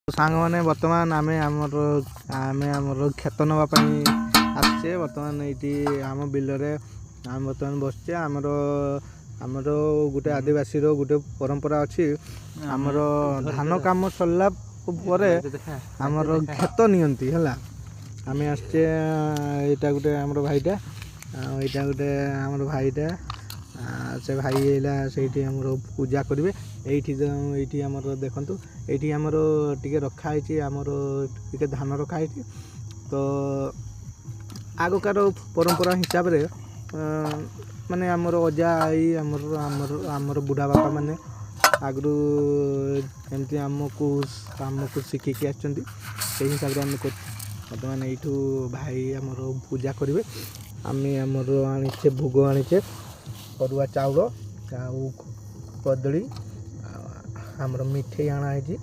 सांग मैंने बर्तमान आमर खेत नापी आसचे बर्तमान ये आम बिलरे आम बर्तमान बसचे आमर आमर गोटे आदिवासी गोटे परंपरा अच्छी आमर धान काम सरला आमर खेत नियंती है आम आसचे यहाँ गोटे आमर भाईटा यहाँ गोटे आमर भाईटा से भाई से पूजा करेंगे ये आमर देखु ये आमर टे रखाई आमर टे धान रखाई तो आगकार परंपरा हिसाब से माने आमर अजा आई आमर आमर आमर बुढ़ा बापा माने आगु एमती आमको शिखिकी आसछन्ती हिसाब से आम बर्तमान यू भाई आमर पूजा करेंगे आम आमर आनीचे भोग आनीचे अरुआ चाउल कदली आमर मिठे आना है